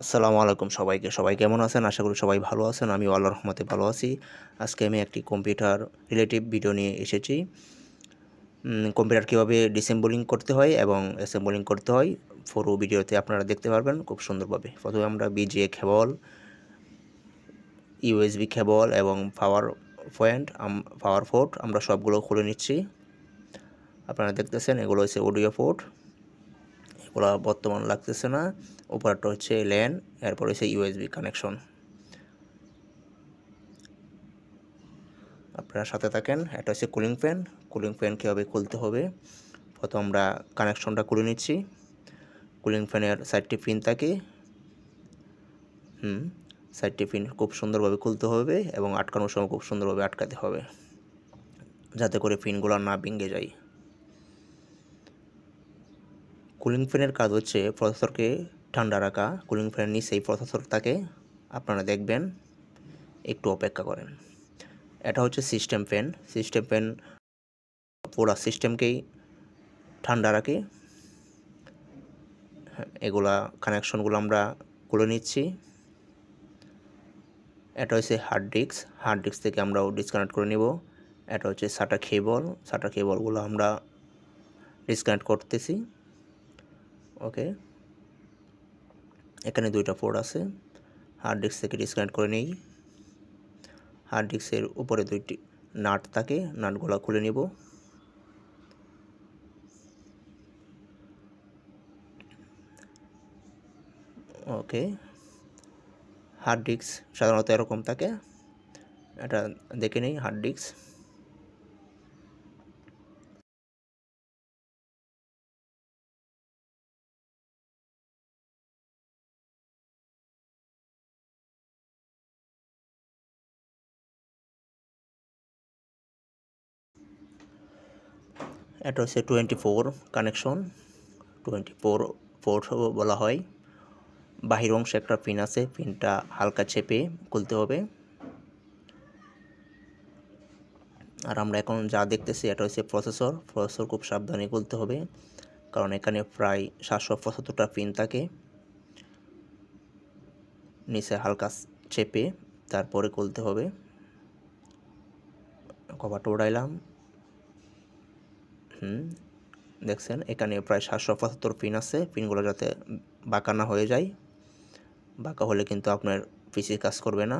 আসসালামু আলাইকুম সবাইকে। সবাই কেমন আছেন? আশা করি সবাই ভালো আছেন। আমিও আল্লাহর রহমতে ভালো আছি। আজকে আমি একটি কম্পিউটার রিলেটিভ ভিডিও নিয়ে এসেছি। কম্পিউটার কীভাবে ডিসেম্বলিং করতে হয় এবং অ্যাসেম্বলিং করতে হয় পুরো ভিডিওতে আপনারা দেখতে পারবেন খুব সুন্দরভাবে। প্রথমে আমরা বিজিএ কেবল, ইউএসবি কেবল এবং পাওয়ার পোর্ট আমরা সবগুলো খুলে নিচ্ছি। আপনারা দেখতেছেন এগুলো হচ্ছে অডিও পোর্ট। এগুলো বর্তমান লাগতেছে না। উপরটা হচ্ছে ল্যান, এরপর হচ্ছে ইউএসবি কানেকশন। আপনারা সাথে থাকেন। এটা হচ্ছে কুলিং ফ্যান। কুলিং ফ্যান কীভাবে খুলতে হবে, প্রথম আমরা কানেকশনটা খুলে নিচ্ছি। কুলিং ফ্যানের 4টি পিন থাকে। 4টি পিন খুব সুন্দরভাবে খুলতে হবে এবং আটকানোর সময় খুব সুন্দরভাবে আটকাতে হবে, যাতে করে পিনগুলো না ভেঙে যায়। কুলিং ফ্যানের কাজ হচ্ছে প্রসেসরকে ঠান্ডা রাখা। কুলিং ফ্যানের নিচেই প্রসেসর থাকে, আপনারা দেখবেন। একটু অপেক্ষা করেন। এটা হচ্ছে সিস্টেম ফ্যান। সিস্টেম ফ্যান পুরো সিস্টেমকেই ঠান্ডা রাখে। এগুলা কানেকশনগুলো আমরা খুলে নিচ্ছি। এটা হচ্ছে হার্ড ডিস্ক। হার্ড ডিস্ক থেকে আমরাও ডিসকানেক্ট করে নেব। এটা হচ্ছে সাটা কেবল। সাটা কেবলগুলো আমরা ডিসকানেক্ট করতেছি। ওকে, এখানে 2টা পোর্ট আছে। হার্ড ডিস্ক থেকে ডিসকানেক্ট করে নেই। হার্ড ডিস্কের উপরে 2টি নাট থাকে, নাটগুলো খুলে নেব। ওকে, হার্ড ডিস্ক সাধারণত এরকম থাকে, এটা দেখে নেই। হার্ড ডিস্ক এটা হচ্ছে 24 কানেকশন। 24 পোর্ট বলা হয়। বাহির অংশে একটা পিন আছে, পিনটা হালকা চেপে খুলতে হবে। আর আমরা এখন যা দেখতেছি এটা হচ্ছে প্রসেসর। প্রসেসর খুব সাবধানে খুলতে হবে, কারণ এখানে প্রায় 775টা পিন থাকে। নিচে হালকা চেপে তারপরে খুলতে হবে। কভারটা উড়াইলাম। দেখছেন এখানে প্রায় 775 পিন আছে। পিনগুলো যাতে বাঁকা না হয়ে যায়, বাঁকা হলে কিন্তু আপনার পিসি কাজ করবে না।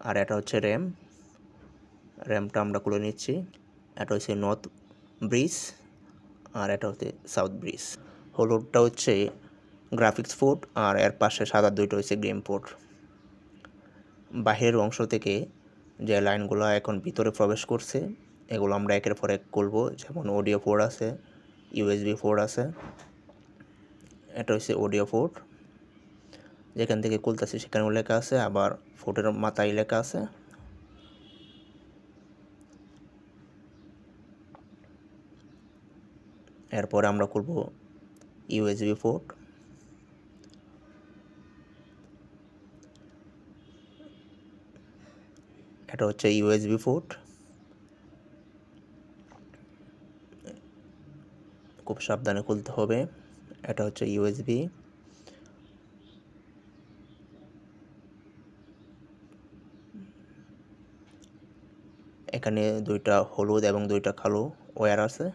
আর এটা হচ্ছে র্যাম। র্যামটা আমরা খুলে নিচ্ছি। এটা হচ্ছে নর্থ ব্রিজ আর এটা হচ্ছে সাউথ ব্রিজ। হলুদটা হচ্ছে গ্রাফিক্স পোর্ট আর এর পাশে সাদা 2টা হচ্ছে গেম পোর্ট। বাহিরের অংশ থেকে যে লাইনগুলো এখন ভিতরে প্রবেশ করছে এগুলো আমরা একের পর এক খুলব। যেমন অডিও পোর্ট আছে, ইউএসবি পোর্ট আছে। এটা হচ্ছে অডিও পোর্ট। যেখান থেকে খুলতেছি সেখানেও লেখা আছে, আবার পোর্টের মাথায় লেখা আছে। এরপরে আমরা খুলব ইউএসবি পোর্ট। এটা হচ্ছে ইউএসবি পোর্ট। খুব সাবধানে খুলতে হবে। এটা হচ্ছে ইউএসবি। এখানে 2টা হলুদ এবং 2টা কালো ওয়্যার আছে।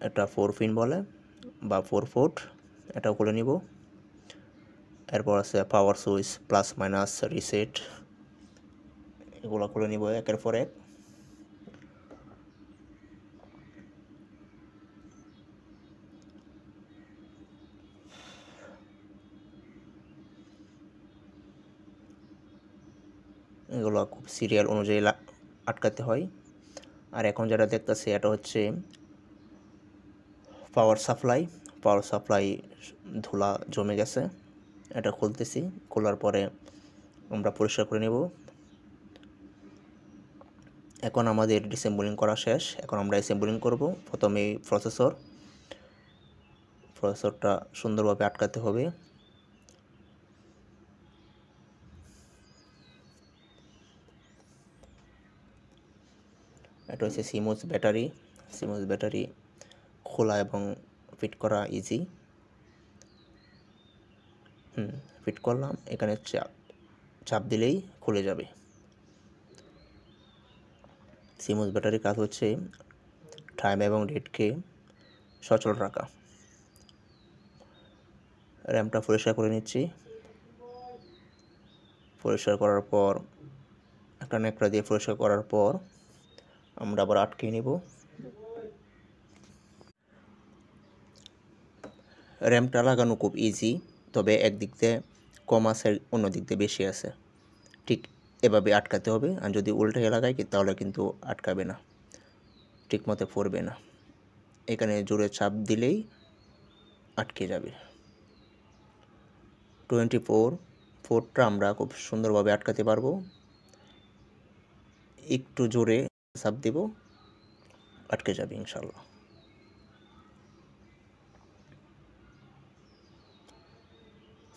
এটা 4 পিন বলে বা 4 পোর্ট। এটাও খুলে নিব। এরপর আছে পাওয়ার সুইচ, প্লাস মাইনাস, রিসেট। এগুলো খুলে নিব একের পর এক। এগুলো খুব সিরিয়াল অনুযায়ী আটকাতে হয়। আর এখন যেটা দেখতেছি এটা হচ্ছে পাওয়ার সাপ্লাই। পাওয়ার সাপ্লাই ধুলা জমে গেছে, এটা খুলতেছি। খোলার পরে আমরা পরিষ্কার করে নেব। এখন আমাদের ডিসেম্বলিং করা শেষ। এখন আমরা অ্যাসেম্বলিং করব। প্রথমে প্রসেসরটা সুন্দরভাবে আটকাতে হবে। এটা হচ্ছে সিমোস ব্যাটারি। সিমোস ব্যাটারি খোলা এবং ফিট করা ইজি। ফিট করলাম, এখানে চাপ দিলেই খুলে যাবে। সিমন্স ব্যাটারির কাজ হচ্ছে টাইম এবং ডেটকে সচল রাখা। র্যামটা পরিষ্কার করে নিচ্ছি। পরিষ্কার করার পর একটা ন্যাকড়া দিয়ে পরিষ্কার করার পর আমরা আবার আটকে নিব। র্যামটা লাগানো খুব ইজি, তবে একদিক দিয়ে কম আছে, অন্য দিক দিয়ে বেশি আছে। ঠিক এভাবে আটকাতে হবে, আর যদি উল্টে লাগাই তাহলে কিন্তু আটকাবে না, ঠিক মতো পড়বে না। এখানে জোরে চাপ দিলেই আটকে যাবে। 24 আমরা খুব সুন্দরভাবে আটকাতে পারবো। একটু জোরে চাপ দিব, আটকে যাবে ইনশাল্লাহ।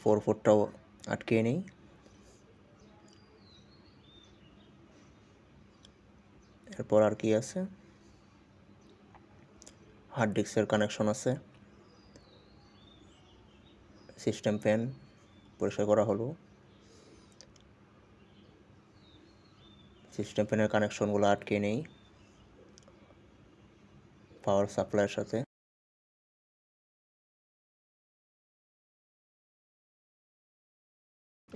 44টাও আটকে নেই। এরপর আর কি আছে, হার্ড ডিস্কের কানেকশন আছে। সিস্টেম ফ্যান পরিষ্কার করা হলো। সিস্টেম ফ্যানের কানেকশনগুলো আটকে নেই পাওয়ার সাপ্লাইয়ের সাথে।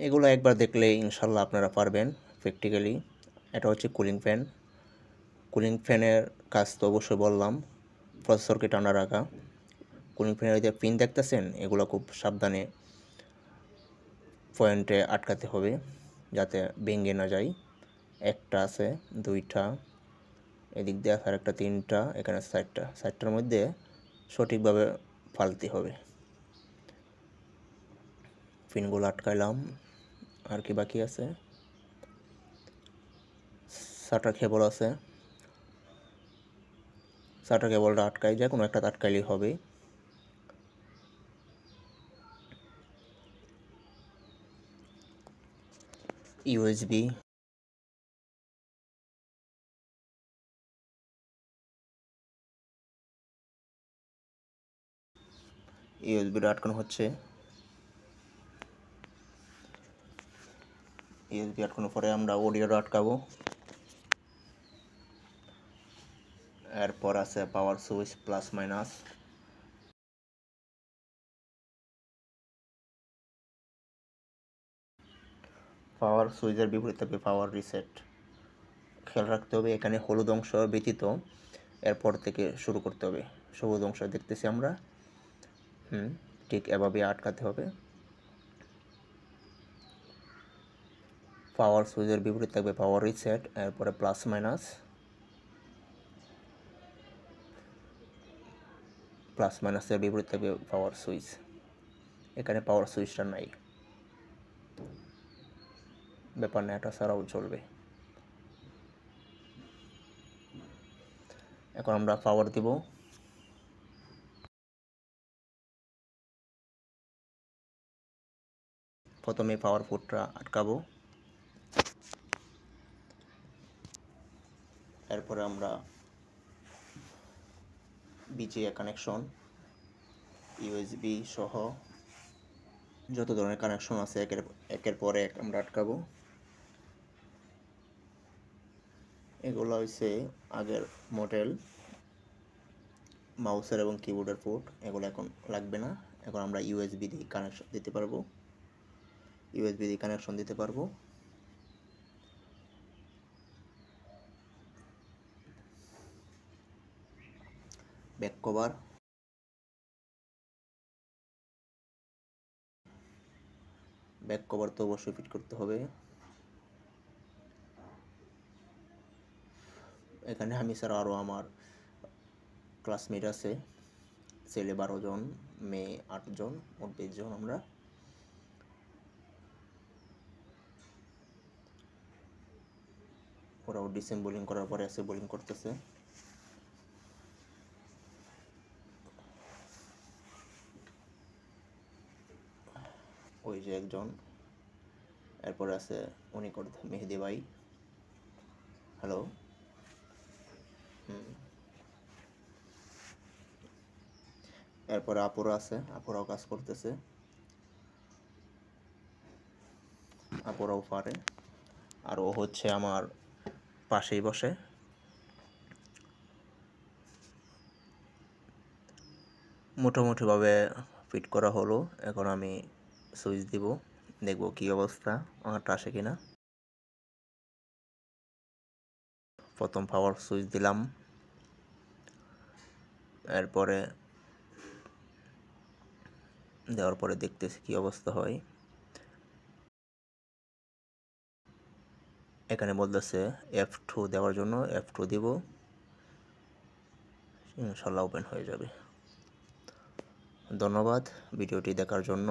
এগুলো একবার দেখলে ইনশাল্লাহ আপনারা পারবেন প্র্যাকটিক্যালি। এটা হচ্ছে কুলিং ফ্যান। কুলিং ফ্যানের কাজ তো অবশ্যই বললাম, প্রসেসরকে ঠান্ডা রাখা। কুলিং ফ্যানের যে পিন দেখতেছেন, এগুলো খুব সাবধানে পয়েন্টে আটকাতে হবে যাতে ভেঙে না যায়। একটা আছে, দুইটা, এদিক দিয়ে আছে আরেকটা, তিনটা, এখানে চারটার মধ্যে সঠিকভাবে ফালতে হবে। পিনগুলো আটকাইলাম। আর কি বাকি আছে, শাটার কেবল আছে। শাটার কেবলটা আটকাই যায়, কোনো একটা আটকাইলেই হবে। ইউএসবি, ইউএসবিটা আটকানো হচ্ছে। ইউএসবি আটকানোর পরে আমরা অডিওটা আটকাবো। এরপর আছে পাওয়ার সুইচ প্লাস মাইনাস। পাওয়ার সুইচের বিপরীত থাকবে পাওয়ার রিসেট। খেয়াল রাখতে হবে এখানে হলুদ অংশ ব্যতীত এরপর থেকে শুরু করতে হবে। সবুজ অংশ দেখতেছি আমরা, ঠিক এভাবে আটকাতে হবে। পাওয়ার সুইচের বিপরীত থাকবে পাওয়ার রিসেট, এরপরে প্লাস মাইনাস। প্লাস মাইনাসের বিপরীত থাকবে পাওয়ার সুইচ। এখানে পাওয়ার সুইচটা নাই, ব্যাপার না, এটা ছাড়াও চলবে। এখন আমরা পাওয়ার দিব। প্রথমে পাওয়ার পোর্টটা আটকাবো, এরপরে আমরা বিজিএ কানেকশন, ইউএসবি সহ যত ধরনের কানেকশন আছে একের পর এক আমরা আটকাবো। এগুলো হচ্ছে আগের মডেল মাউসের এবং কিবোর্ডের পোর্ট, এগুলো এখন লাগবে না। এখন আমরা ইউএসবি দিয়ে কানেকশন দিতে পারবো। ব্যাক কভার, তো অবশ্যই ফিট করতে হবে। এখানে আমি ছাড়া আরও আমার ক্লাসমেট আছে, ছেলে 12 জন, মেয়ে 8 জন, মোট 20 জন আমরা। ওরাও ডিসেম্বলিং করার পরে অ্যাসেম্বলিং করতেছে। ওই যে একজন, এরপরে আছে উনি করতে মেহেদি ভাই, হ্যালো। এরপরে আপুরা আছে, আপুরাও কাজ করতেছে। আপুরাও পারে। আর ও হচ্ছে আমার পাশেই বসে। মোটামুটিভাবে ফিট করা হলো। এখন আমি সুইচ দিব, দেখব কি অবস্থা, আমারটা আসে কিনা। প্রথম পাওয়ার সুইচ দিলাম, এরপরে দেওয়ার পরে দেখতেছি কি অবস্থা হয়। এখানে বলতেছে F2 দেওয়ার জন্য, F2 দিব, ইনশাল্লাহ ওপেন হয়ে যাবে। ধন্যবাদ ভিডিওটি দেখার জন্য।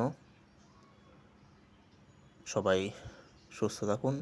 সবাই সুস্থ থাকুন।